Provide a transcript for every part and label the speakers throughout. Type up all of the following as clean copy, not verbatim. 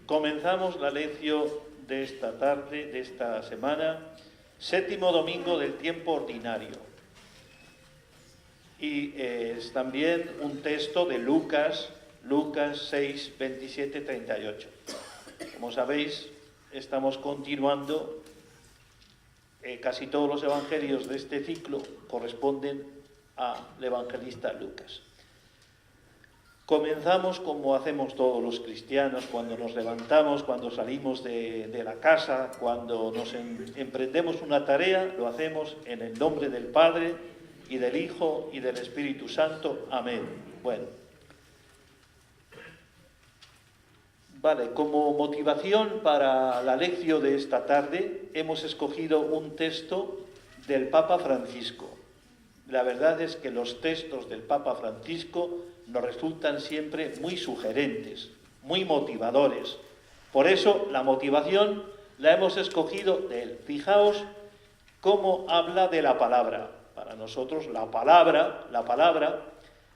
Speaker 1: Comenzamos la lección de esta tarde, de esta semana, séptimo domingo del tiempo ordinario. Y es también un texto de Lucas 6, 27, 38. Como sabéis, estamos continuando, casi todos los evangelios de este ciclo corresponden al evangelista Lucas. Comenzamos como hacemos todos los cristianos, cuando nos levantamos, cuando salimos de la casa, cuando nos emprendemos una tarea, lo hacemos en el nombre del Padre y del Hijo y del Espíritu Santo. Amén. Bueno, vale, como motivación para la lección de esta tarde hemos escogido un texto del Papa Francisco. La verdad es que los textos del Papa Francisco nos resultan siempre muy sugerentes, muy motivadores. Por eso la motivación la hemos escogido de él. Fijaos cómo habla de la palabra. Para nosotros la palabra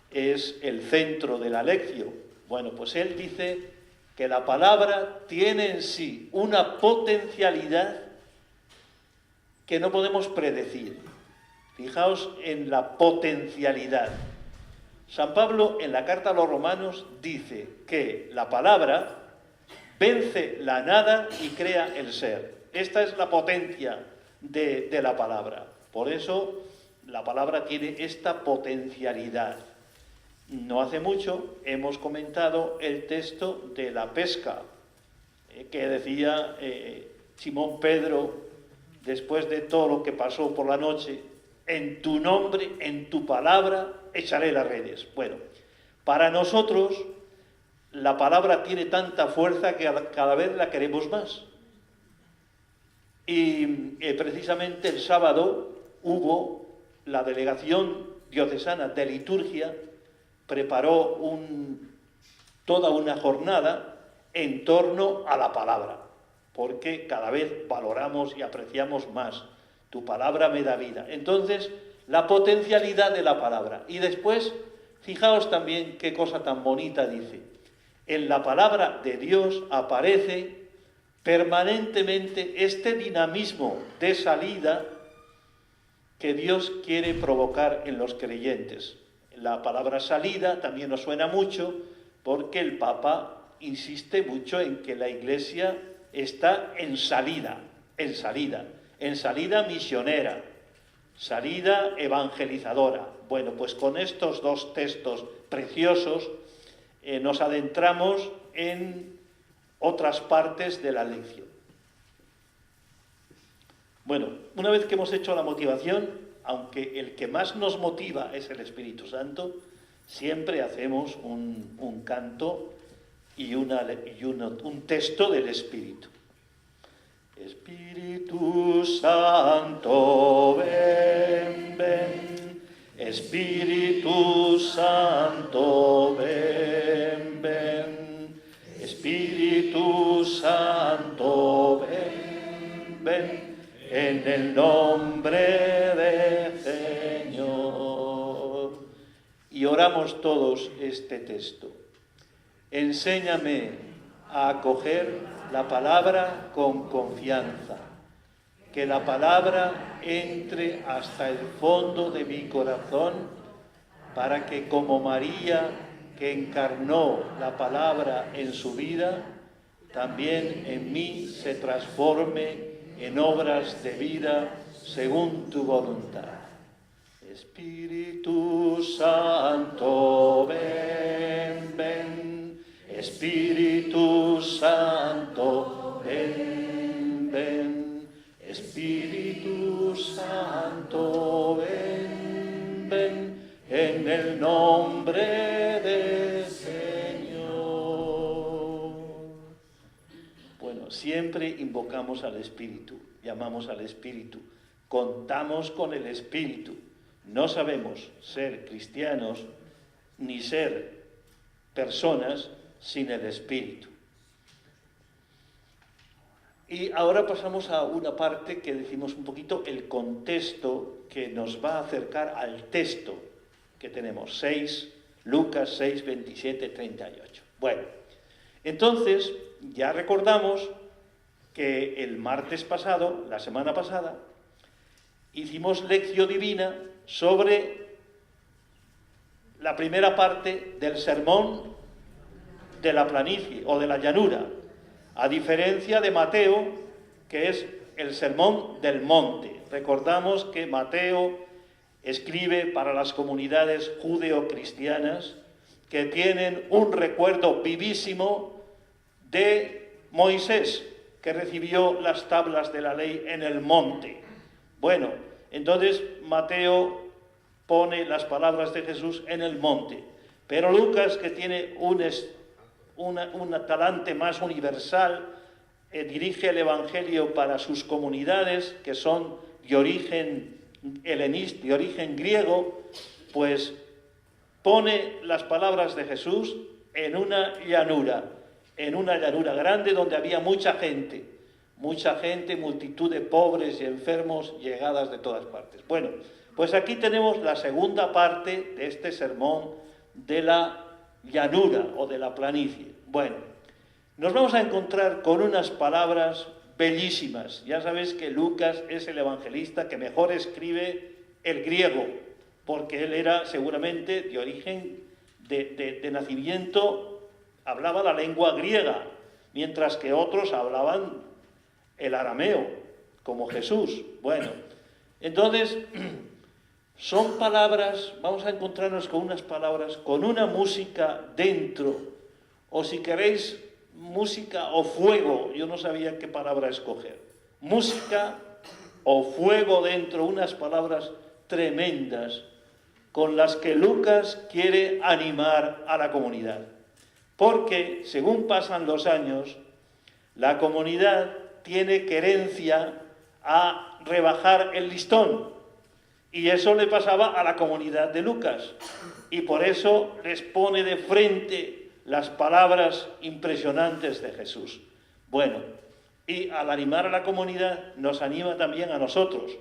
Speaker 1: es el centro de la lección. Bueno, pues él dice que la palabra tiene en sí una potencialidad que no podemos predecir. Fijaos en la potencialidad. San Pablo en la carta a los Romanos dice que la palabra vence la nada y crea el ser. Esta es la potencia de la palabra. Por eso la palabra tiene esta potencialidad. No hace mucho hemos comentado el texto de la pesca, que decía Simón Pedro, después de todo lo que pasó por la noche: en tu nombre, en tu palabra, echaré las redes. Bueno, para nosotros la palabra tiene tanta fuerza que cada vez la queremos más. Y precisamente el sábado hubo la delegación diocesana de liturgia, preparó toda una jornada en torno a la palabra, porque cada vez valoramos y apreciamos más. Tu palabra me da vida. Entonces, la potencialidad de la palabra. Y después, fijaos también qué cosa tan bonita dice. En la palabra de Dios aparece permanentemente este dinamismo de salida que Dios quiere provocar en los creyentes. La palabra salida también nos suena mucho porque el Papa insiste mucho en que la Iglesia está en salida misionera, salida evangelizadora. Bueno, pues con estos dos textos preciosos nos adentramos en otras partes de la lección. Bueno, una vez que hemos hecho la motivación, aunque el que más nos motiva es el Espíritu Santo, siempre hacemos un canto y un texto del Espíritu. Espíritu Santo, ven, ven. Espíritu Santo, ven, ven. Espíritu Santo, ven, ven. En el nombre del Señor. Y oramos todos este texto. Enséñame a acoger la palabra con confianza, que la palabra entre hasta el fondo de mi corazón, para que como María, que encarnó la palabra en su vida, también en mí se transforme en obras de vida según tu voluntad. Espíritu Santo, ven, ven. Espíritu Santo, ven, ven. Espíritu Santo, ven, ven. En el nombre del Señor. Bueno, siempre invocamos al Espíritu, llamamos al Espíritu, contamos con el Espíritu. No sabemos ser cristianos ni ser personas sin el Espíritu. Y ahora pasamos a una parte que decimos un poquito el contexto que nos va a acercar al texto que tenemos, Lucas 6, 27, 38. Bueno, entonces ya recordamos que el martes pasado, la semana pasada, hicimos lección divina sobre la primera parte del sermón de la planicie o de la llanura, a diferencia de Mateo, que es el sermón del monte. Recordamos que Mateo escribe para las comunidades judeo-cristianas que tienen un recuerdo vivísimo de Moisés, que recibió las tablas de la ley en el monte. Bueno, entonces Mateo pone las palabras de Jesús en el monte, pero Lucas, que tiene un talante más universal, dirige el Evangelio para sus comunidades, que son de origen helenista, de origen griego, pues pone las palabras de Jesús en una llanura grande donde había mucha gente, multitud de pobres y enfermos llegadas de todas partes. Bueno, pues aquí tenemos la segunda parte de este sermón de la llanura o de la planicie. Bueno, nos vamos a encontrar con unas palabras bellísimas. Ya sabéis que Lucas es el evangelista que mejor escribe el griego, porque él era seguramente de origen, de nacimiento, hablaba la lengua griega, mientras que otros hablaban el arameo, como Jesús. Bueno, entonces son palabras, vamos a encontrarnos con unas palabras, con una música dentro, o si queréis, música o fuego, yo no sabía qué palabra escoger. Música o fuego dentro, unas palabras tremendas con las que Lucas quiere animar a la comunidad. Porque, según pasan los años, la comunidad tiene querencia a rebajar el listón. Y eso le pasaba a la comunidad de Lucas. Y por eso les pone de frente las palabras impresionantes de Jesús. Bueno, y al animar a la comunidad, nos anima también a nosotros.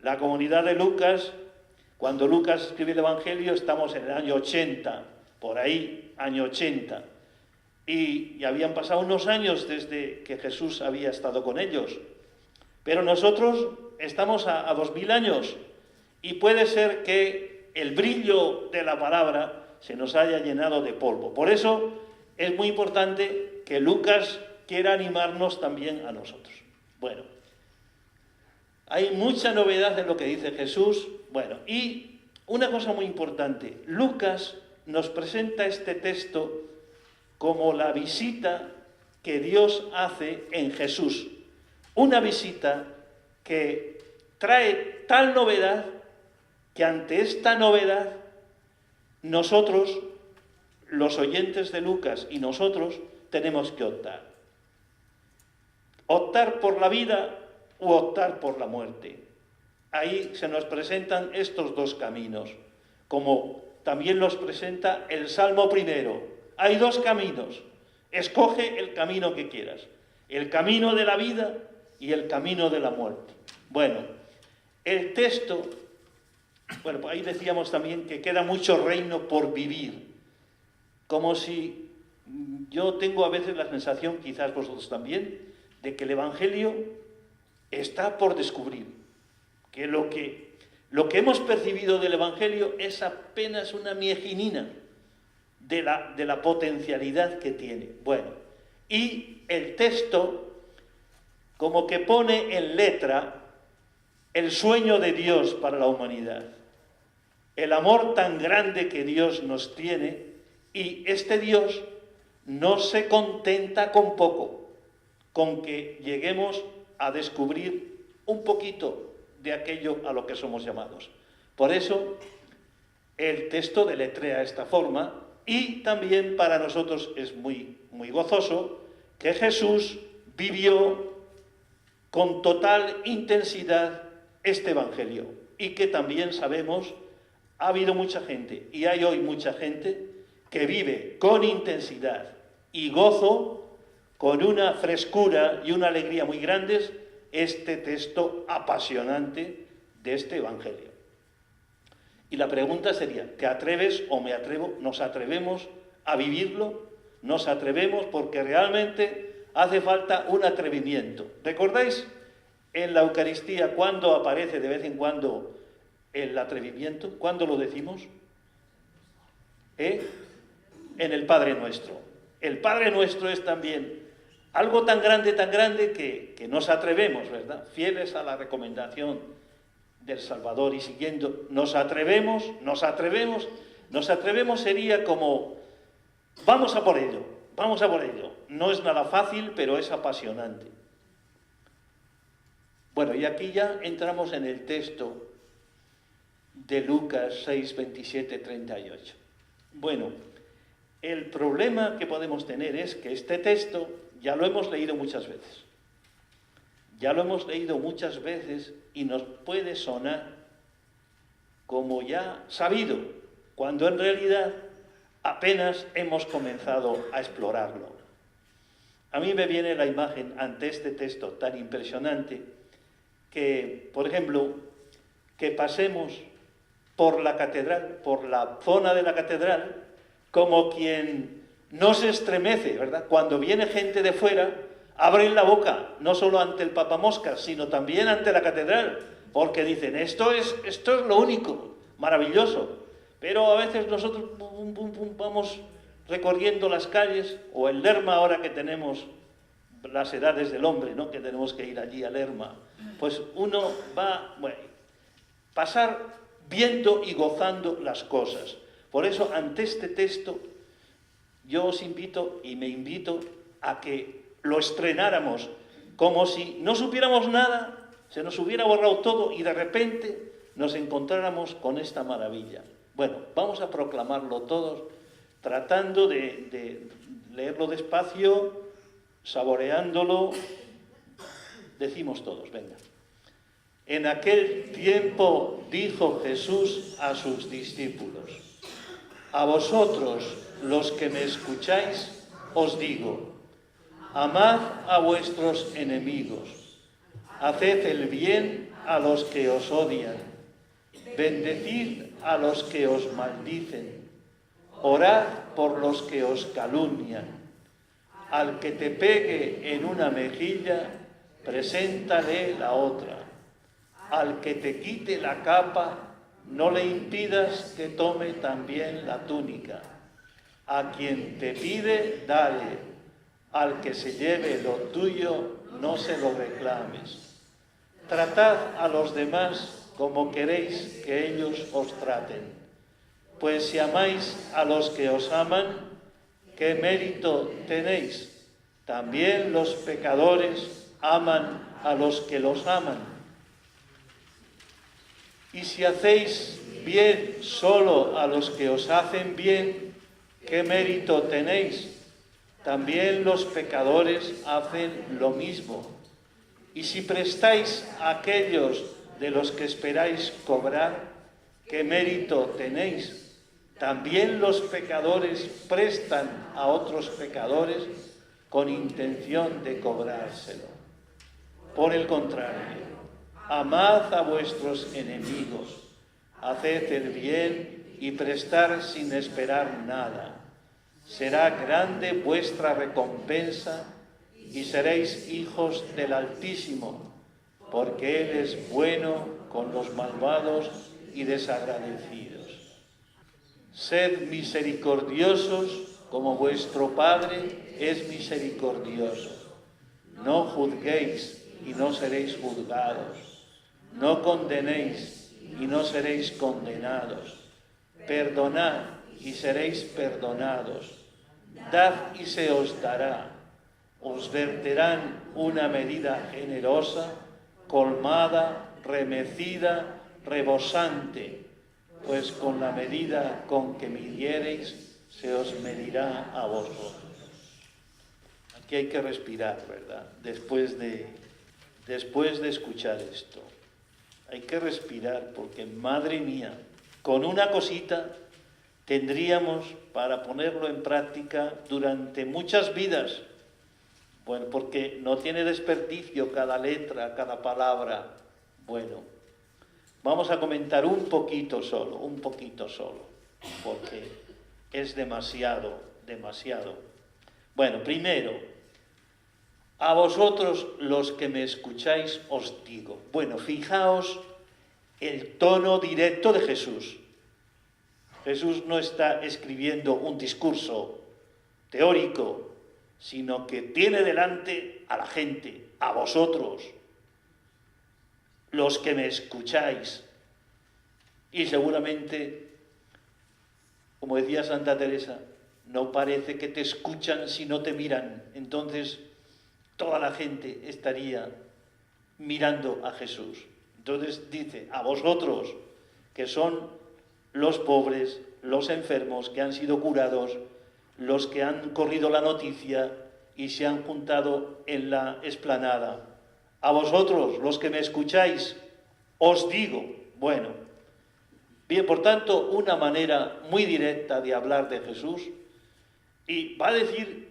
Speaker 1: La comunidad de Lucas, cuando Lucas escribe el Evangelio, estamos en el año 80, por ahí, año 80. Y habían pasado unos años desde que Jesús había estado con ellos. Pero nosotros estamos a 2000 años. Y puede ser que el brillo de la palabra se nos haya llenado de polvo. Por eso es muy importante que Lucas quiera animarnos también a nosotros. Bueno, hay mucha novedad en lo que dice Jesús. Bueno, y una cosa muy importante, Lucas nos presenta este texto como la visita que Dios hace en Jesús. Una visita que trae tal novedad que ante esta novedad nosotros, los oyentes de Lucas y nosotros, tenemos que optar. Optar por la vida u optar por la muerte. Ahí se nos presentan estos dos caminos, como también los presenta el Salmo primero. Hay dos caminos. Escoge el camino que quieras. El camino de la vida y el camino de la muerte. Bueno, el texto... Bueno, pues ahí decíamos también que queda mucho reino por vivir. Como si yo tengo a veces la sensación, quizás vosotros también, de que el Evangelio está por descubrir. Que lo que hemos percibido del Evangelio es apenas una miejinina de la potencialidad que tiene. Bueno, y el texto como que pone en letra el sueño de Dios para la humanidad. El amor tan grande que Dios nos tiene, y este Dios no se contenta con poco, con que lleguemos a descubrir un poquito de aquello a lo que somos llamados. Por eso el texto deletrea esta forma, y también para nosotros es muy, muy gozoso que Jesús vivió con total intensidad este Evangelio, y que también sabemos ha habido mucha gente, y hay hoy mucha gente, que vive con intensidad y gozo, con una frescura y una alegría muy grandes, este texto apasionante de este Evangelio. Y la pregunta sería, ¿te atreves o me atrevo, nos atrevemos a vivirlo? nos atrevemos porque realmente hace falta un atrevimiento. ¿Recordáis en la Eucaristía cuándo aparece de vez en cuando el atrevimiento? ¿Cuándo lo decimos? En el Padre Nuestro. El Padre Nuestro es también algo tan grande que nos atrevemos, ¿verdad? Fieles a la recomendación del Salvador y siguiendo, nos atrevemos sería como, vamos a por ello. No es nada fácil, pero es apasionante. Bueno, y aquí ya entramos en el texto de Lucas 6, 27, 38. Bueno, el problema que podemos tener es que este texto ya lo hemos leído muchas veces. Y nos puede sonar como ya sabido, cuando en realidad apenas hemos comenzado a explorarlo. A mí me viene la imagen ante este texto tan impresionante que, por ejemplo, que pasemos por la catedral, por la zona de la catedral, como quien no se estremece, ¿verdad? Cuando viene gente de fuera, abren la boca, no solo ante el papamoscas, sino también ante la catedral, porque dicen, esto es lo único, maravilloso. Pero a veces nosotros vamos recorriendo las calles, o el Lerma ahora que tenemos las edades del hombre, ¿no? Que tenemos que ir allí al Lerma, pues uno va, bueno, pasar viendo y gozando las cosas. Por eso, ante este texto, yo os invito y me invito a que lo estrenáramos como si no supiéramos nada, se nos hubiera borrado todo y de repente nos encontráramos con esta maravilla. Bueno, vamos a proclamarlo todos, tratando de leerlo despacio, saboreándolo. Decimos todos, venga. En aquel tiempo dijo Jesús a sus discípulos: a vosotros, los que me escucháis, os digo, amad a vuestros enemigos, haced el bien a los que os odian, bendecid a los que os maldicen, orad por los que os calumnian. Al que te pegue en una mejilla, preséntale la otra. Al que te quite la capa, no le impidas que tome también la túnica. A quien te pide, dale. Al que se lleve lo tuyo, no se lo reclames. Tratad a los demás como queréis que ellos os traten. Pues si amáis a los que os aman, ¿qué mérito tenéis? También los pecadores aman a los que los aman. Y si hacéis bien solo a los que os hacen bien, ¿qué mérito tenéis? También los pecadores hacen lo mismo. Y si prestáis a aquellos de los que esperáis cobrar, ¿qué mérito tenéis? También los pecadores prestan a otros pecadores con intención de cobrárselo. Por el contrario, amad a vuestros enemigos, haced el bien y prestar sin esperar nada. Será grande vuestra recompensa y seréis hijos del Altísimo, porque Él es bueno con los malvados y desagradecidos. Sed misericordiosos como vuestro Padre es misericordioso. No juzguéis y no seréis juzgados. No condenéis y no seréis condenados. Perdonad y seréis perdonados. Dad y se os dará. Os verterán una medida generosa, colmada, remecida, rebosante, pues con la medida con que midiereis se os medirá a vosotros. Aquí hay que respirar, ¿verdad? Después de escuchar esto. Hay que respirar porque, madre mía, con una cosita tendríamos para ponerlo en práctica durante muchas vidas. Bueno, porque no tiene desperdicio cada letra, cada palabra. Bueno, vamos a comentar un poquito solo, porque es demasiado. Bueno, primero, a vosotros los que me escucháis os digo. Bueno, fijaos el tono directo de Jesús. Jesús no está escribiendo un discurso teórico, sino que tiene delante a la gente, a vosotros, los que me escucháis. Y seguramente, como decía Santa Teresa, no parece que te escuchan si no te miran. Entonces, toda la gente estaría mirando a Jesús. Entonces dice, a vosotros, que son los pobres, los enfermos que han sido curados, los que han corrido la noticia y se han juntado en la explanada. A vosotros, los que me escucháis, os digo, bueno, bien, por tanto, una manera muy directa de hablar de Jesús, y va a decir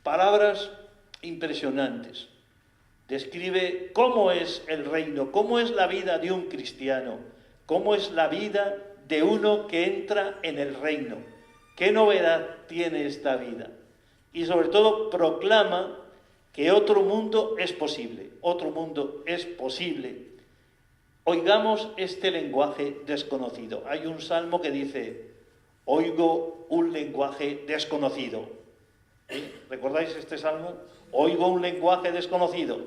Speaker 1: palabras impresionantes. Describe cómo es el reino, cómo es la vida de un cristiano, cómo es la vida de uno que entra en el reino. ¿Qué novedad tiene esta vida? Y sobre todo proclama que otro mundo es posible, otro mundo es posible. Oigamos este lenguaje desconocido. Hay un salmo que dice, oigo un lenguaje desconocido. ¿Recordáis este salmo? Oigo un lenguaje desconocido.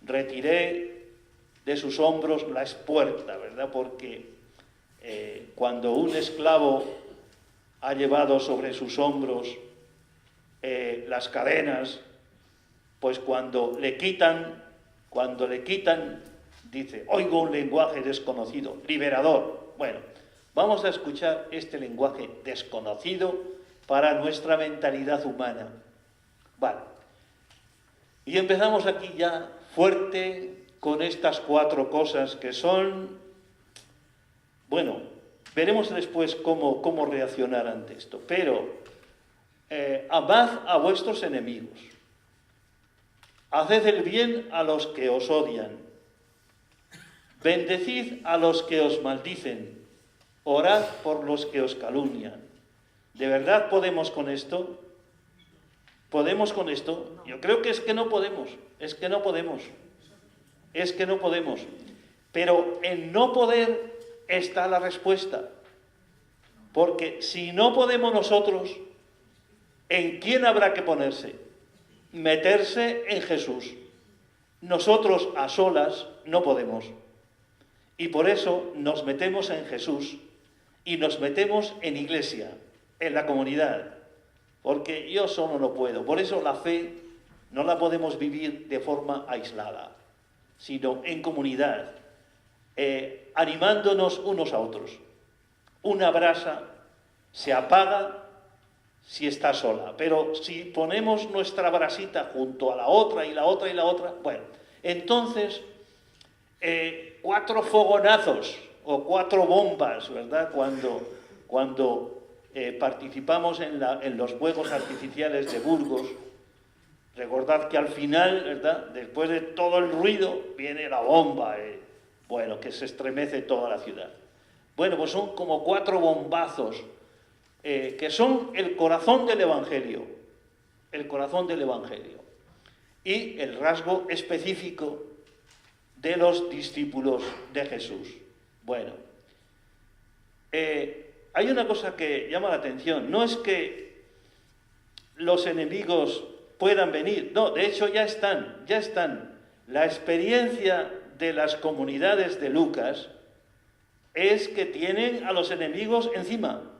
Speaker 1: Retiré de sus hombros la espuerta, ¿verdad? Porque cuando un esclavo ha llevado sobre sus hombros las cadenas, pues cuando le quitan, dice, oigo un lenguaje desconocido, liberador. Bueno, vamos a escuchar este lenguaje desconocido para nuestra mentalidad humana. Vale. Y empezamos aquí ya fuerte con estas 4 cosas que son, bueno, veremos después cómo reaccionar ante esto, pero amad a vuestros enemigos, haced el bien a los que os odian, bendecid a los que os maldicen, orad por los que os calumnian. ¿De verdad podemos con esto? ¿Podemos con esto? Yo creo que es que no podemos, Pero en no poder está la respuesta. Porque si no podemos nosotros, ¿en quién habrá que ponerse? Meterse en Jesús. Nosotros a solas no podemos. Y por eso nos metemos en Jesús y nos metemos en iglesia, en la comunidad. Porque yo solo no puedo. Por eso la fe no la podemos vivir de forma aislada, sino en comunidad, animándonos unos a otros. Una brasa se apaga si está sola, pero si ponemos nuestra brasita junto a la otra y la otra y la otra, bueno, entonces 4 fogonazos o 4 bombas, ¿verdad? Cuando participamos en los fuegos artificiales de Burgos, recordad que al final, ¿verdad?, después de todo el ruido, viene la bomba, bueno, que se estremece toda la ciudad. Bueno, pues son como 4 bombazos que son el corazón del Evangelio, y el rasgo específico de los discípulos de Jesús. Bueno, hay una cosa que llama la atención, no es que los enemigos puedan venir, no, de hecho ya están. La experiencia de las comunidades de Lucas es que tienen a los enemigos encima,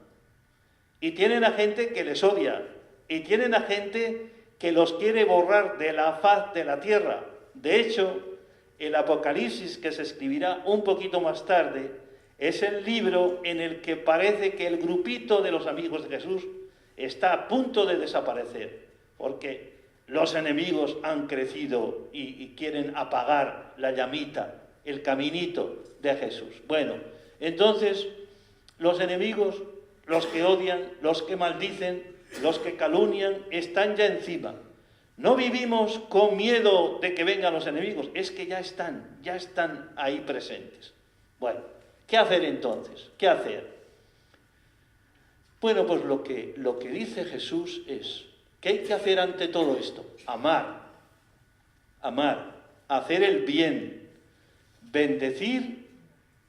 Speaker 1: y tienen a gente que les odia, y tienen a gente que los quiere borrar de la faz de la tierra. De hecho, el Apocalipsis, que se escribirá un poquito más tarde, es el libro en el que parece que el grupito de los amigos de Jesús está a punto de desaparecer, porque los enemigos han crecido y quieren apagar la llamita, el caminito de Jesús. Bueno, entonces los enemigos, los que odian, los que maldicen, los que calumnian, están ya encima. No vivimos con miedo de que vengan los enemigos, es que ya están ahí presentes. Bueno, ¿qué hacer entonces? ¿Qué hacer? Bueno, pues lo que dice Jesús es ¿Qué hay que hacer ante todo esto? Amar, hacer el bien, bendecir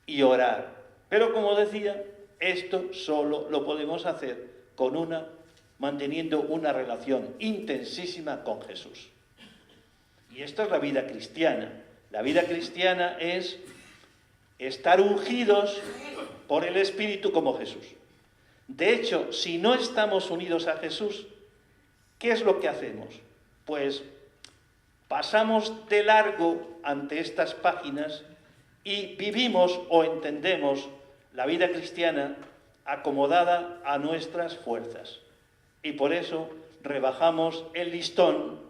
Speaker 1: y orar. Pero como decía, esto solo lo podemos hacer manteniendo una relación intensísima con Jesús. Y esto es la vida cristiana. La vida cristiana es estar ungidos por el Espíritu como Jesús. De hecho, si no estamos unidos a Jesús, ¿qué es lo que hacemos? Pues pasamos de largo ante estas páginas y vivimos o entendemos la vida cristiana acomodada a nuestras fuerzas. Y por eso rebajamos el listón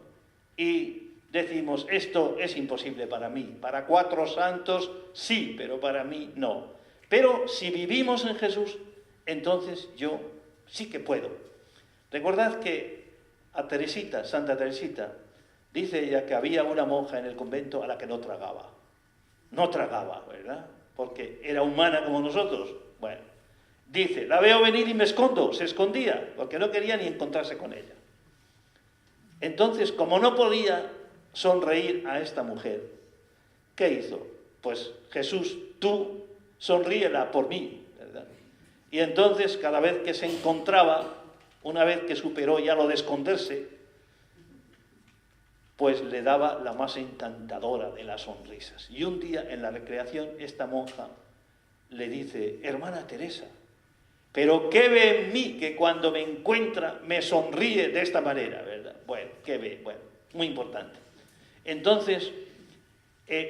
Speaker 1: y decimos, esto es imposible para mí. Para 4 santos sí, pero para mí no. Pero si vivimos en Jesús, entonces yo sí que puedo. Recordad que a Teresita, Santa Teresita, dice ella que había una monja en el convento a la que no tragaba. No tragaba, ¿verdad? Porque era humana como nosotros. Bueno, dice, la veo venir y me escondo. Se escondía, porque no quería ni encontrarse con ella. Entonces, como no podía sonreír a esta mujer, ¿qué hizo? Pues Jesús, tú sonríela por mí, ¿verdad? Y entonces, cada vez que se encontraba, una vez que superó ya lo de esconderse, pues le daba la más encantadora de las sonrisas. Y un día, en la recreación, esta monja le dice, hermana Teresa, pero ¿qué ve en mí que cuando me encuentra me sonríe de esta manera, ¿verdad? Bueno, ¿qué ve? Bueno, muy importante. Entonces,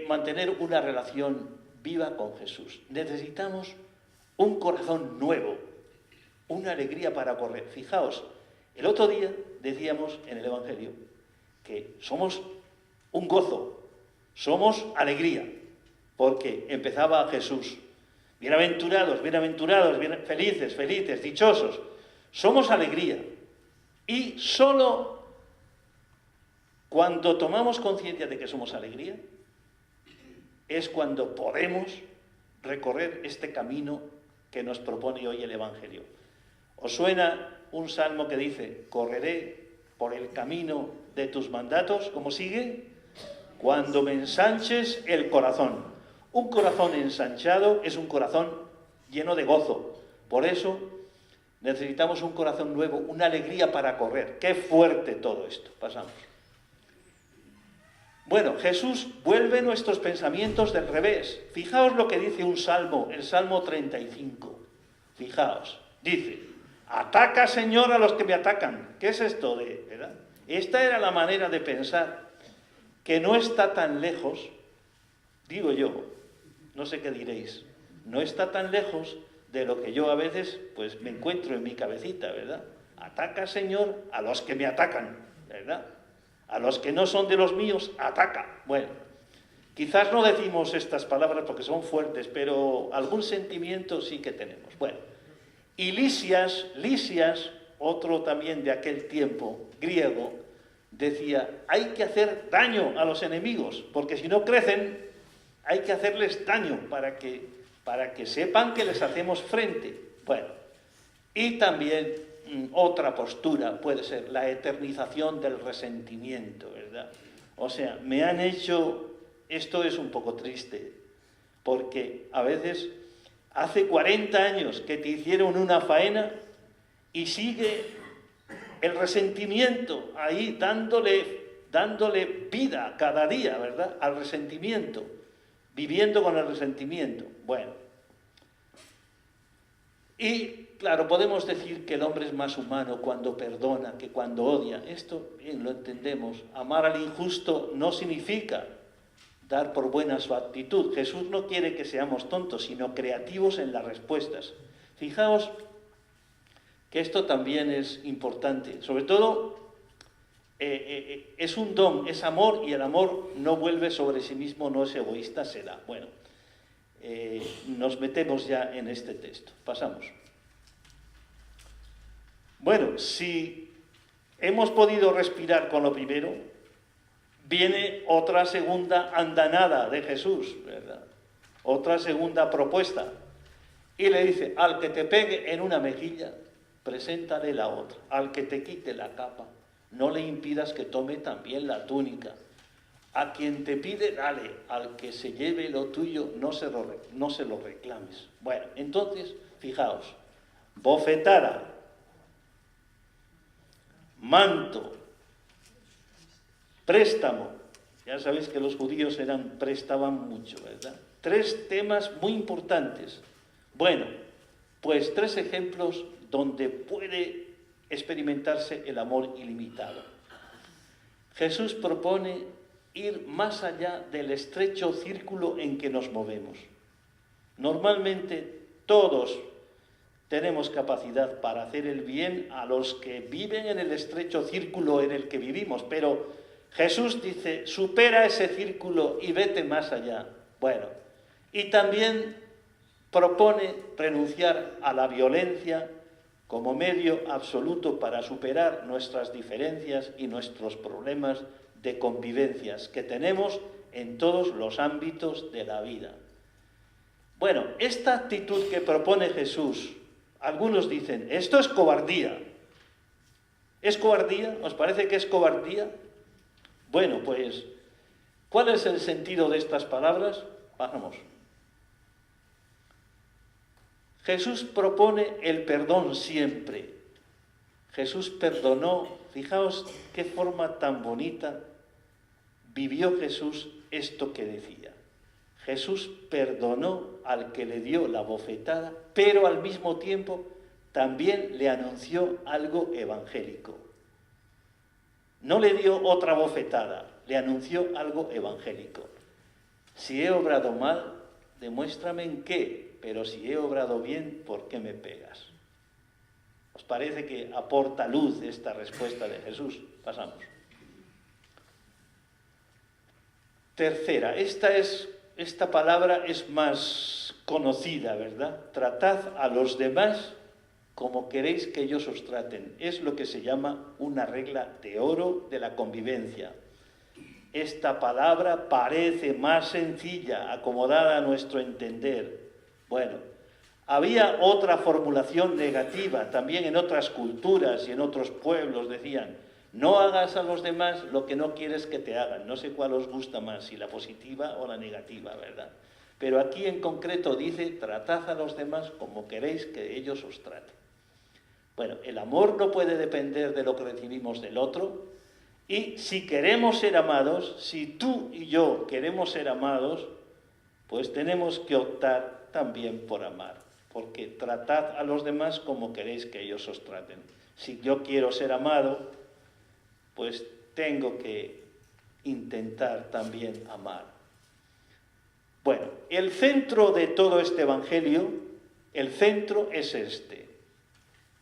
Speaker 1: mantener una relación viva con Jesús. Necesitamos un corazón nuevo, una alegría para correr. Fijaos, el otro día decíamos en el Evangelio que somos un gozo, somos alegría, porque empezaba Jesús. Bienaventurados, bienaventurados, felices, felices, dichosos. Somos alegría. Y solo cuando tomamos conciencia de que somos alegría, es cuando podemos recorrer este camino que nos propone hoy el Evangelio. ¿Os suena un salmo que dice, correré por el camino de tus mandatos? ¿Cómo sigue? Cuando me ensanches el corazón. Un corazón ensanchado es un corazón lleno de gozo. Por eso necesitamos un corazón nuevo, una alegría para correr. ¡Qué fuerte todo esto! Pasamos. Bueno, Jesús vuelve nuestros pensamientos del revés. Fijaos lo que dice un salmo, el Salmo 35. Fijaos, dice, ataca, Señor, a los que me atacan. ¿Qué es esto de, verdad? Esta era la manera de pensar, que no está tan lejos, digo yo, no sé qué diréis, no está tan lejos de lo que yo a veces pues me encuentro en mi cabecita, ¿verdad? Ataca, Señor, a los que me atacan, ¿verdad? A los que no son de los míos, ataca. Bueno, quizás no decimos estas palabras porque son fuertes, pero algún sentimiento sí que tenemos. Bueno, y Lisias, otro también de aquel tiempo, griego, decía, hay que hacer daño a los enemigos, porque si no crecen, hay que hacerles daño para que sepan que les hacemos frente. Bueno, y también otra postura puede ser la eternización del resentimiento, ¿verdad? O sea, me han hecho, esto es un poco triste, porque a veces hace 40 años que te hicieron una faena y sigue el resentimiento ahí dándole vida cada día, ¿verdad? Al resentimiento, viviendo con el resentimiento. Bueno, y claro, podemos decir que el hombre es más humano cuando perdona que cuando odia. Esto bien lo entendemos. Amar al injusto no significa dar por buena su actitud. Jesús no quiere que seamos tontos, sino creativos en las respuestas. Fijaos que esto también es importante. Sobre todo, es un don, es amor, y el amor no vuelve sobre sí mismo, no es egoísta, se da. Bueno, nos metemos ya en este texto. Pasamos. Bueno, si hemos podido respirar con lo primero, viene otra segunda andanada de Jesús, ¿verdad? Otra segunda propuesta. Y le dice, al que te pegue en una mejilla, preséntale la otra. Al que te quite la capa, no le impidas que tome también la túnica. A quien te pide, dale, al que se lleve lo tuyo, no se lo reclames. Bueno, entonces, fijaos, bofetada, manto, préstamo. Ya sabéis que los judíos prestaban mucho, ¿verdad? 3 temas muy importantes. Bueno, pues 3 ejemplos donde puede experimentarse el amor ilimitado. Jesús propone ir más allá del estrecho círculo en que nos movemos. Normalmente todos tenemos capacidad para hacer el bien a los que viven en el estrecho círculo en el que vivimos, pero Jesús dice, supera ese círculo y vete más allá. Bueno, y también propone renunciar a la violencia como medio absoluto para superar nuestras diferencias y nuestros problemas de convivencias que tenemos en todos los ámbitos de la vida. Bueno, esta actitud que propone Jesús, algunos dicen, esto es cobardía. ¿Es cobardía? ¿Os parece que es cobardía? Bueno, pues, ¿cuál es el sentido de estas palabras? Vamos. Jesús propone el perdón siempre. Jesús perdonó, fijaos qué forma tan bonita vivió Jesús esto que decía. Jesús perdonó al que le dio la bofetada, pero al mismo tiempo también le anunció algo evangélico. No le dio otra bofetada, le anunció algo evangélico. Si he obrado mal, demuéstrame en qué, pero si he obrado bien, ¿por qué me pegas? ¿Os parece que aporta luz esta respuesta de Jesús? Pasamos. Tercera, esta palabra es más conocida, ¿verdad? Tratad a los demás como queréis que ellos os traten. Es lo que se llama una regla de oro de la convivencia. Esta palabra parece más sencilla, acomodada a nuestro entender. Bueno, había otra formulación negativa, también en otras culturas y en otros pueblos decían, no hagas a los demás lo que no quieres que te hagan. No sé cuál os gusta más, si la positiva o la negativa, ¿verdad? Pero aquí en concreto dice, tratad a los demás como queréis que ellos os traten. Bueno, el amor no puede depender de lo que recibimos del otro, y si queremos ser amados, si tú y yo queremos ser amados, pues tenemos que optar también por amar, porque tratad a los demás como queréis que ellos os traten. Si yo quiero ser amado, pues tengo que intentar también amar. Bueno, el centro de todo este evangelio, el centro es este.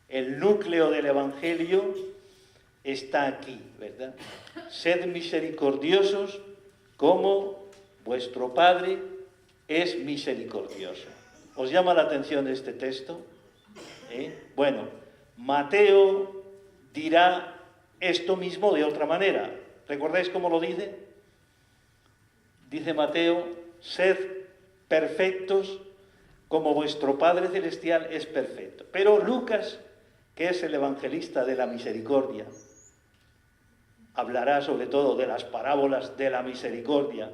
Speaker 1: El núcleo del evangelio está aquí, ¿verdad? Sed misericordiosos como vuestro Padre es misericordioso. ¿Os llama la atención este texto? Bueno, Mateo dirá esto mismo de otra manera. ¿Recordáis cómo lo dice? Dice Mateo, sed perfectos como vuestro Padre Celestial es perfecto. Pero Lucas, que es el evangelista de la misericordia, hablará sobre todo de las parábolas de la misericordia,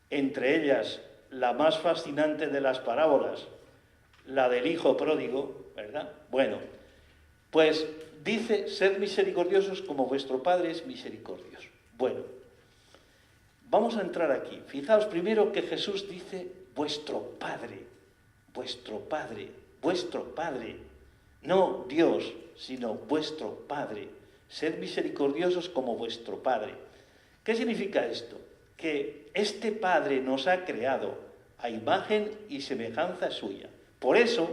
Speaker 1: entre ellas la más fascinante de las parábolas, la del hijo pródigo, ¿verdad? Bueno, pues dice, sed misericordiosos como vuestro Padre es misericordioso. Bueno, vamos a entrar aquí. Fijaos primero que Jesús dice, vuestro Padre, vuestro Padre, vuestro Padre. No Dios, sino vuestro Padre. Sed misericordiosos como vuestro Padre. ¿Qué significa esto? Que este Padre nos ha creado a imagen y semejanza suya. Por eso,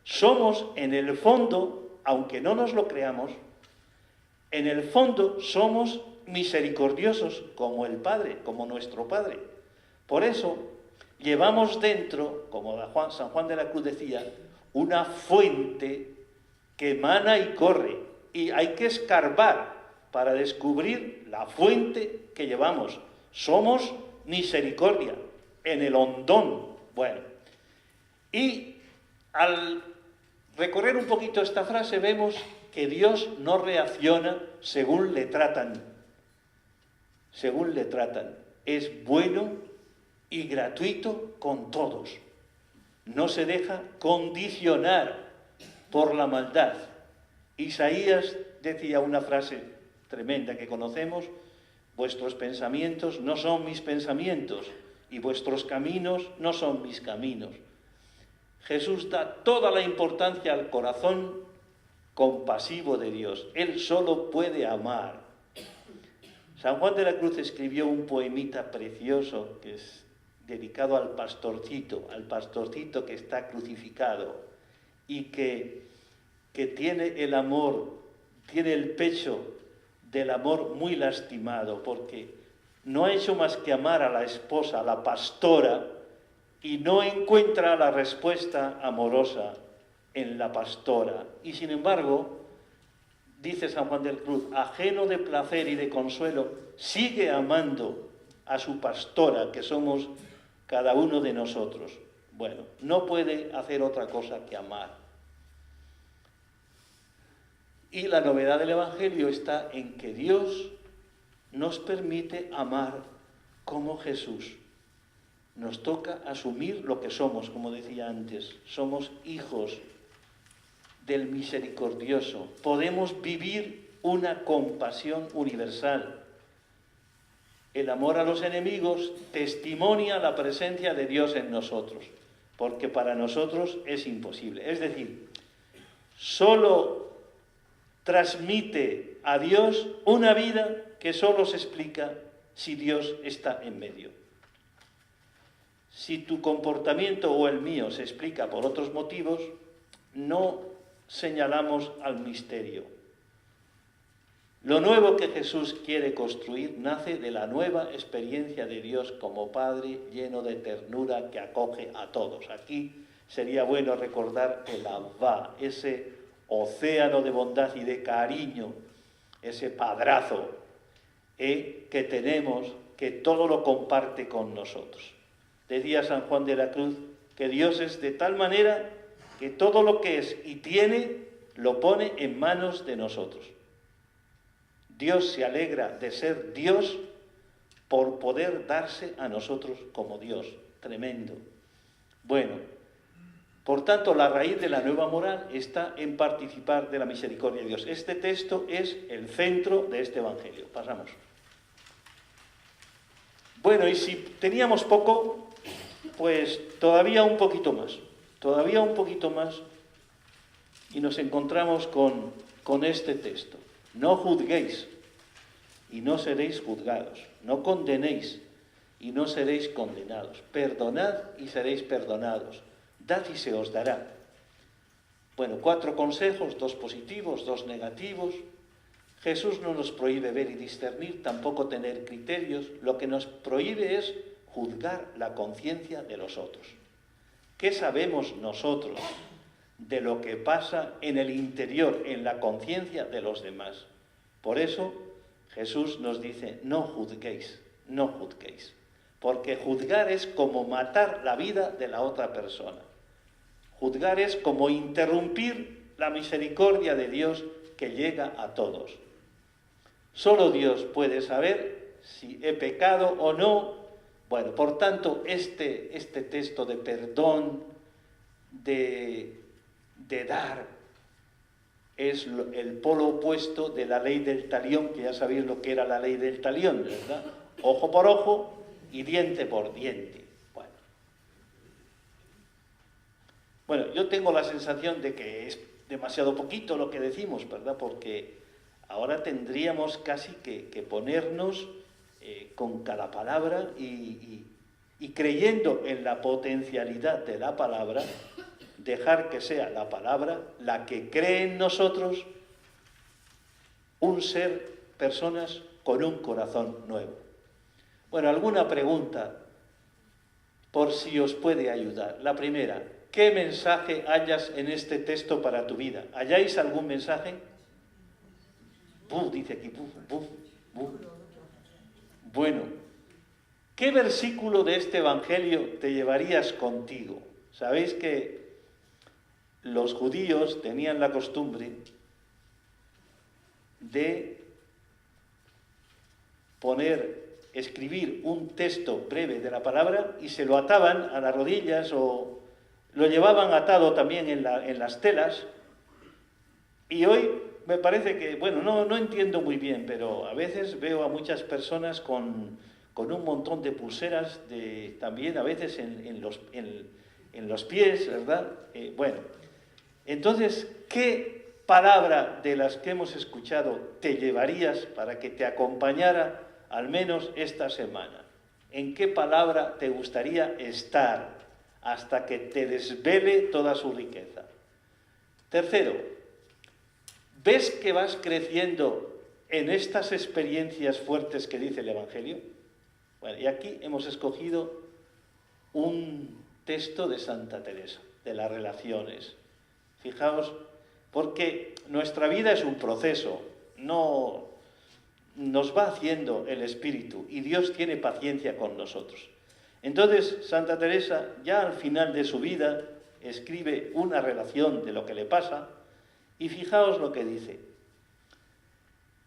Speaker 1: somos en el fondo, aunque no nos lo creamos, en el fondo somos misericordiosos como el Padre, como nuestro Padre. Por eso, llevamos dentro, como San Juan de la Cruz decía, una fuente que emana y corre, y hay que escarbar para descubrir la fuente que llevamos. Somos misericordia, en el hondón. Bueno, y al recorrer un poquito esta frase vemos que Dios no reacciona según le tratan. Según le tratan. Es bueno y gratuito con todos. No se deja condicionar por la maldad. Isaías decía una frase tremenda que conocemos: vuestros pensamientos no son mis pensamientos y vuestros caminos no son mis caminos. Jesús da toda la importancia al corazón compasivo de Dios. Él solo puede amar. San Juan de la Cruz escribió un poemita precioso que es dedicado al pastorcito que está crucificado y que tiene el amor, tiene el pecho del amor muy lastimado, porque no ha hecho más que amar a la esposa, a la pastora, y no encuentra la respuesta amorosa en la pastora. Y sin embargo, dice San Juan de la Cruz, ajeno de placer y de consuelo, sigue amando a su pastora, que somos cada uno de nosotros. Bueno, no puede hacer otra cosa que amar. Y la novedad del Evangelio está en que Dios nos permite amar como Jesús. Nos toca asumir lo que somos, como decía antes. Somos hijos del misericordioso. Podemos vivir una compasión universal. El amor a los enemigos testimonia la presencia de Dios en nosotros, porque para nosotros es imposible. Es decir, solo transmite a Dios una vida que solo se explica si Dios está en medio. Si tu comportamiento o el mío se explica por otros motivos, no señalamos al misterio. Lo nuevo que Jesús quiere construir nace de la nueva experiencia de Dios como Padre lleno de ternura que acoge a todos. Aquí sería bueno recordar el Abba, ese océano de bondad y de cariño, ese padrazo que tenemos, que todo lo comparte con nosotros. Decía San Juan de la Cruz que Dios es de tal manera que todo lo que es y tiene lo pone en manos de nosotros. Dios se alegra de ser Dios por poder darse a nosotros como Dios. Tremendo. Bueno, por tanto, la raíz de la nueva moral está en participar de la misericordia de Dios. Este texto es el centro de este Evangelio. Pasamos. Bueno, y si teníamos poco, pues todavía un poquito más. Todavía un poquito más. Y nos encontramos con este texto. No juzguéis y no seréis juzgados. No condenéis y no seréis condenados. Perdonad y seréis perdonados. Dad y se os dará. Bueno, 4 consejos, 2 positivos, 2 negativos. Jesús no nos prohíbe ver y discernir, tampoco tener criterios. Lo que nos prohíbe es juzgar la conciencia de los otros. ¿Qué sabemos nosotros de lo que pasa en el interior, en la conciencia de los demás? Por eso Jesús nos dice, no juzguéis, no juzguéis. Porque juzgar es como matar la vida de la otra persona. Juzgar es como interrumpir la misericordia de Dios que llega a todos. Solo Dios puede saber si he pecado o no. Bueno, por tanto, este texto de perdón, de dar, es el polo opuesto de la ley del talión, que ya sabéis lo que era la ley del talión, ¿verdad? Ojo por ojo y diente por diente. Bueno, yo tengo la sensación de que es demasiado poquito lo que decimos, ¿verdad? Porque ahora tendríamos casi que ponernos con cada palabra y creyendo en la potencialidad de la palabra, dejar que sea la palabra la que cree en nosotros un ser, personas con un corazón nuevo. Bueno, alguna pregunta por si os puede ayudar. La primera, ¿qué mensaje hallas en este texto para tu vida? ¿Halláis algún mensaje? Dice aquí, Bueno, ¿qué versículo de este Evangelio te llevarías contigo? Sabéis que los judíos tenían la costumbre de escribir un texto breve de la palabra y se lo ataban a las rodillas o lo llevaban atado también en las telas. Y hoy me parece que, bueno, no entiendo muy bien, pero a veces veo a muchas personas con un montón de pulseras, también a veces en los pies, ¿verdad? Bueno, entonces, ¿qué palabra de las que hemos escuchado te llevarías para que te acompañara al menos esta semana? ¿En qué palabra te gustaría estar hasta que te desvele toda su riqueza? Tercero, ¿ves que vas creciendo en estas experiencias fuertes que dice el Evangelio? Bueno, y aquí hemos escogido un texto de Santa Teresa, de las relaciones. Fijaos, porque nuestra vida es un proceso, no nos va haciendo el Espíritu y Dios tiene paciencia con nosotros. Entonces, Santa Teresa, ya al final de su vida, escribe una relación de lo que le pasa y fijaos lo que dice.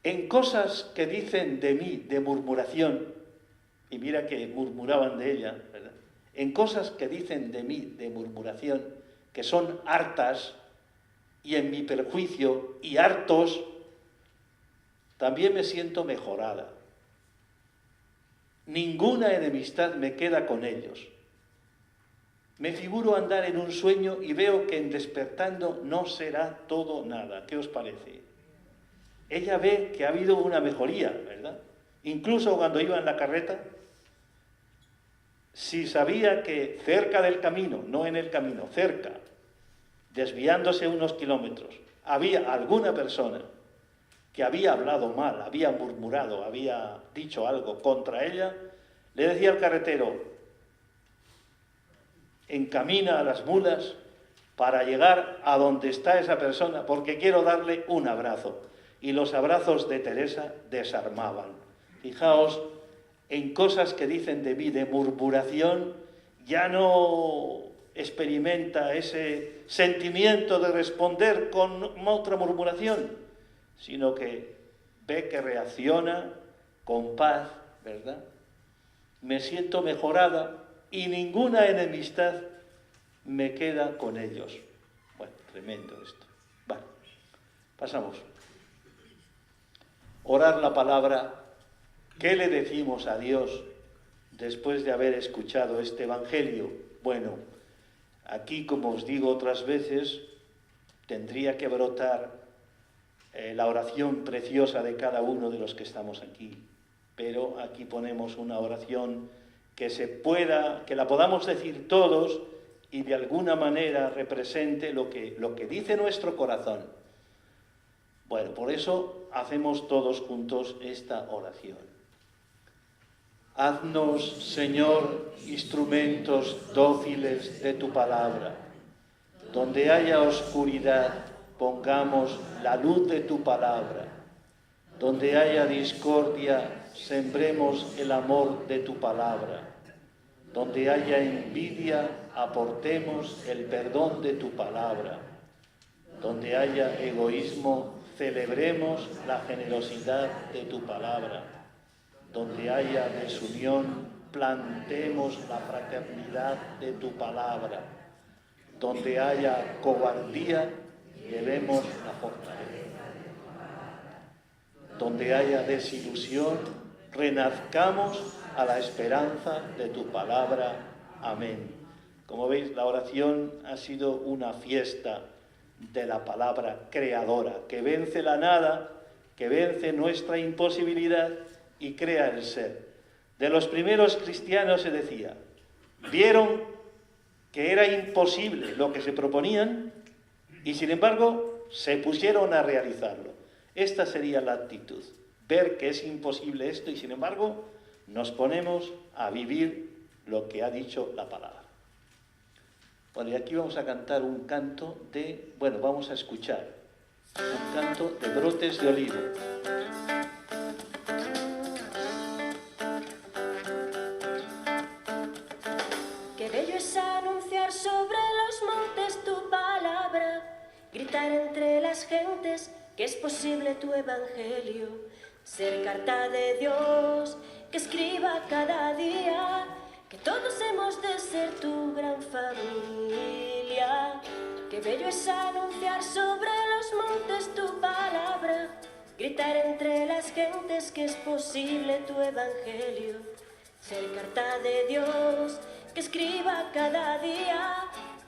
Speaker 1: En cosas que dicen de mí de murmuración, y mira que murmuraban de ella, ¿verdad? En cosas que dicen de mí de murmuración, que son hartas, y en mi perjuicio, y hartos, también me siento mejorada. Ninguna enemistad me queda con ellos. Me figuro andar en un sueño y veo que en despertando no será todo nada. ¿Qué os parece? Ella ve que ha habido una mejoría, ¿verdad? Incluso cuando iba en la carreta, si sabía que cerca del camino, no en el camino, cerca, desviándose unos kilómetros, había alguna persona que había hablado mal, había murmurado, había dicho algo contra ella, le decía al carretero, encamina a las mulas para llegar a donde está esa persona, porque quiero darle un abrazo. Y los abrazos de Teresa desarmaban. Fijaos, en cosas que dicen de mí de murmuración, ya no experimenta ese sentimiento de responder con otra murmuración, sino que ve que reacciona con paz, ¿verdad? Me siento mejorada y ninguna enemistad me queda con ellos. Bueno, tremendo esto. Vale, pasamos. Orar la palabra. ¿Qué le decimos a Dios después de haber escuchado este Evangelio? Bueno, aquí, como os digo otras veces, tendría que brotar la oración preciosa de cada uno de los que estamos aquí. Pero aquí ponemos una oración que la podamos decir todos y de alguna manera represente lo que dice nuestro corazón. Bueno, por eso hacemos todos juntos esta oración. Haznos, Señor, instrumentos dóciles de tu palabra. Donde haya oscuridad, pongamos la luz de tu palabra. Donde haya discordia, sembremos el amor de tu palabra. Donde haya envidia, aportemos el perdón de tu palabra. Donde haya egoísmo, celebremos la generosidad de tu palabra. Donde haya desunión, plantemos la fraternidad de tu palabra. Donde haya cobardía, llevemos la fortaleza. Donde haya desilusión, renazcamos a la esperanza de tu palabra. Amén. Como veis, la oración ha sido una fiesta de la palabra creadora, que vence la nada, que vence nuestra imposibilidad y crea el ser. De los primeros cristianos se decía, vieron que era imposible lo que se proponían y sin embargo se pusieron a realizarlo. Esta sería la actitud, ver que es imposible esto y sin embargo nos ponemos a vivir lo que ha dicho la palabra. Bueno, y aquí vamos a cantar un canto vamos a escuchar un canto de Brotes de Olivo.
Speaker 2: Qué bello es anunciar sobre los montes tu palabra, gritar entre las gentes que es posible tu evangelio, ser carta de Dios que escriba cada día, que todos hemos de ser tu gran familia. Qué bello es anunciar sobre los montes tu palabra, gritar entre las gentes que es posible tu evangelio, ser carta de Dios que escriba cada día,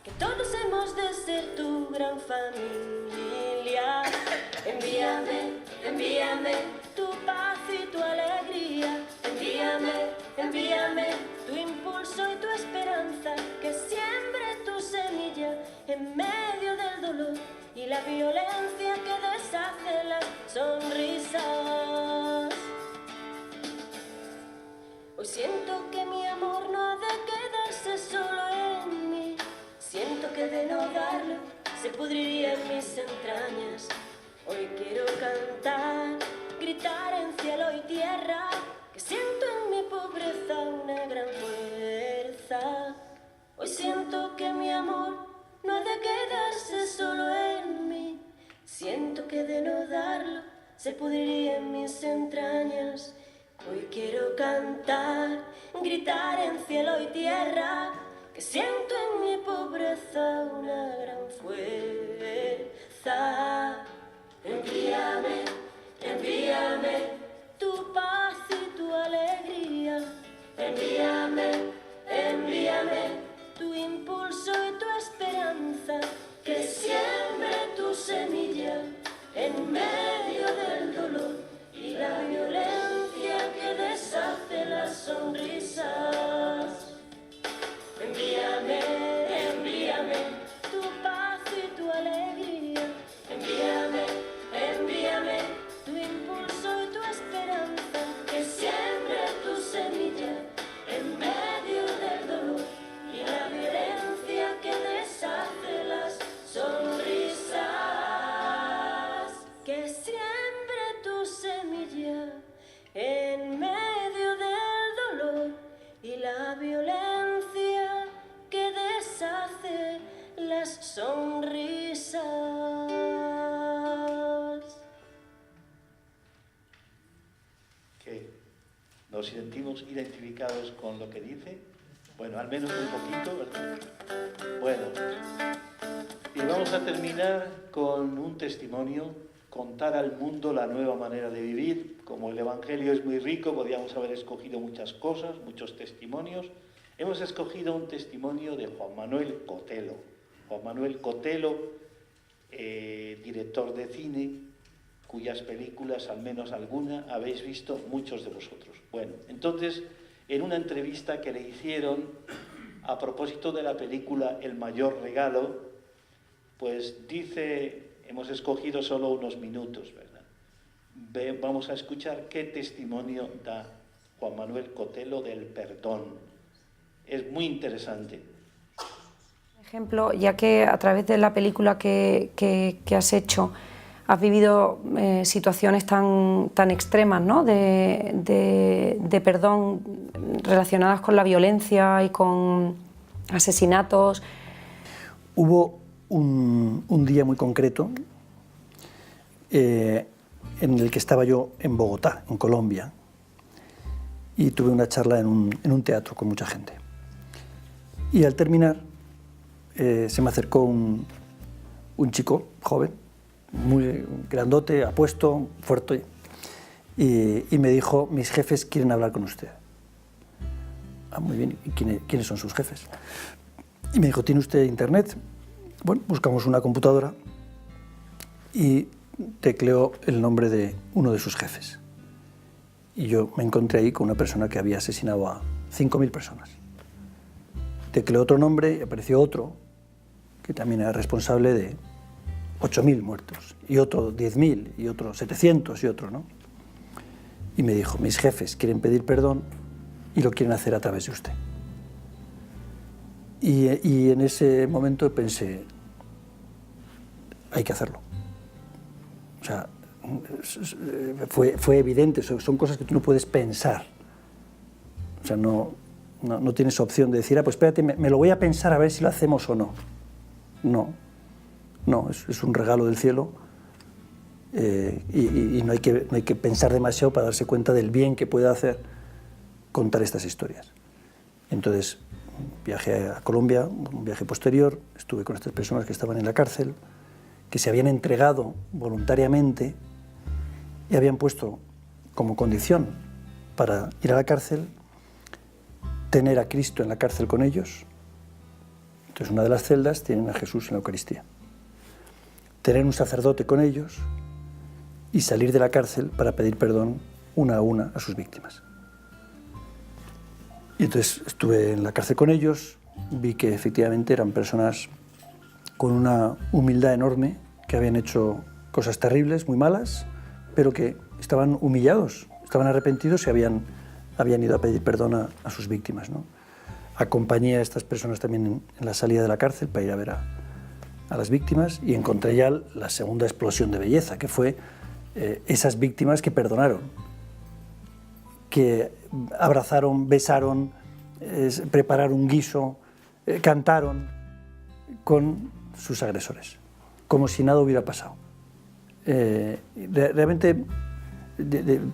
Speaker 2: que todos hemos de ser tu gran familia. Envíame, envíame tu paz y tu alegría, envíame, envíame tu impulso y tu esperanza, que siembre tu semilla en medio del dolor y la violencia que deshace las sonrisas. Hoy siento que mi amor no ha de quedarse solo en mí, siento que de no darlo se pudriría en mis entrañas. Hoy quiero cantar, gritar en cielo y tierra, que siento en mi pobreza una gran fuerza. Hoy siento que mi amor no ha de quedarse solo en mí, siento que de no darlo se pudriría en mis entrañas. Hoy quiero cantar, gritar en cielo y tierra, que siento en mi pobreza una gran fuerza. Envíame, envíame tu paz y tu alegría, envíame, envíame tu impulso y tu esperanza, que siembre tu semilla en medio del dolor y la violencia que deshace las sonrisas. Envíame, envíame tu paz y tu alegría, envíame, envíame tu impulso y tu esperanza, que siembre tu semilla en medio del dolor y la violencia que deshace las sonrisas, que siembre tu semilla en medio del dolor y la violencia que deshace las sonrisas.
Speaker 1: ¿Qué? ¿Nos sentimos identificados con lo que dice? Bueno, al menos un poquito, ¿verdad? Bueno, y vamos a terminar con un testimonio, contar al mundo la nueva manera de vivir. Como el Evangelio es muy rico, podríamos haber escogido muchas cosas, muchos testimonios. Hemos escogido un testimonio de Juan Manuel Cotelo. Juan Manuel Cotelo, director de cine, cuyas películas, al menos alguna, habéis visto muchos de vosotros. Bueno, entonces, en una entrevista que le hicieron a propósito de la película El mayor regalo, pues dice, hemos escogido solo unos minutos, ¿verdad? Vamos a escuchar qué testimonio da Juan Manuel Cotelo del perdón. Es muy interesante.
Speaker 3: Ejemplo, ya que a través de la película que has hecho has vivido situaciones tan extremas, ¿no? de perdón relacionadas con la violencia y con asesinatos.
Speaker 4: Hubo un día muy concreto en el que estaba yo en Bogotá, en Colombia, y tuve una charla en un teatro con mucha gente. Y al terminar se me acercó un chico joven, muy grandote, apuesto, fuerte, y me dijo: mis jefes quieren hablar con usted. Ah, muy bien, ¿y quiénes son sus jefes? Y me dijo: ¿tiene usted internet? Bueno, buscamos una computadora y tecleó el nombre de uno de sus jefes. Y yo me encontré ahí con una persona que había asesinado a 5.000 personas. Tecleó otro nombre y apareció otro que también era responsable de 8.000 muertos, y otro 10.000, y otro 700, y otro, ¿no? Y me dijo: mis jefes quieren pedir perdón y lo quieren hacer a través de usted. Y en ese momento pensé: hay que hacerlo. O sea, fue evidente, son cosas que tú no puedes pensar. O sea, no tienes opción de decir: ah, pues espérate, me lo voy a pensar a ver si lo hacemos o no. No, es un regalo del cielo y no hay que pensar demasiado para darse cuenta del bien que puede hacer contar estas historias. Entonces, viajé a Colombia, un viaje posterior, estuve con estas personas que estaban en la cárcel, que se habían entregado voluntariamente y habían puesto como condición para ir a la cárcel tener a Cristo en la cárcel con ellos. Entonces, una de las celdas tienen a Jesús en la Eucaristía. Tener un sacerdote con ellos y salir de la cárcel para pedir perdón una a sus víctimas. Y entonces estuve en la cárcel con ellos, vi que efectivamente eran personas con una humildad enorme, que habían hecho cosas terribles, muy malas, pero que estaban humillados, estaban arrepentidos y habían ido a pedir perdón a sus víctimas, ¿no? Acompañé a estas personas también en la salida de la cárcel para ir a ver a las víctimas y encontré ya la segunda explosión de belleza, que fue esas víctimas que perdonaron, que abrazaron, besaron, prepararon un guiso, cantaron con sus agresores, como si nada hubiera pasado. Realmente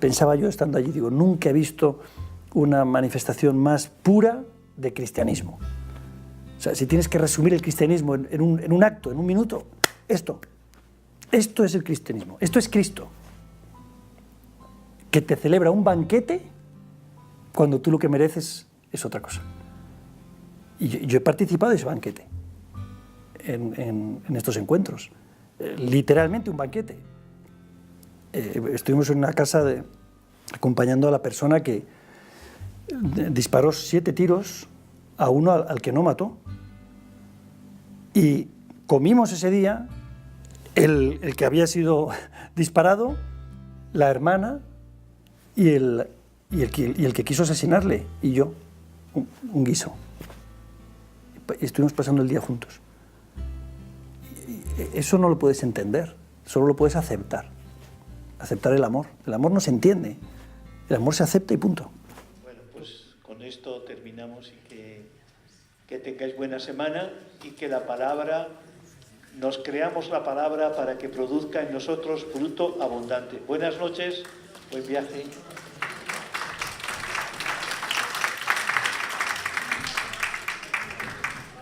Speaker 4: pensaba yo estando allí, digo, nunca he visto una manifestación más pura de cristianismo. O sea, si tienes que resumir el cristianismo en un acto, en un minuto, esto es el cristianismo, esto es Cristo, que te celebra un banquete cuando tú lo que mereces es otra cosa. Y yo he participado de ese banquete, en estos encuentros, literalmente un banquete. Estuvimos en una casa acompañando a la persona que disparó 7 tiros a uno al que no mató. Y comimos ese día el que había sido disparado, la hermana y el que quiso asesinarle, y yo, un guiso. Estuvimos pasando el día juntos. Eso no lo puedes entender, solo lo puedes aceptar. Aceptar el amor. El amor no se entiende, el amor se acepta y punto.
Speaker 1: Bueno, pues con esto terminamos y que tengáis buena semana y que la palabra, nos creamos la palabra para que produzca en nosotros fruto abundante. Buenas noches, buen viaje.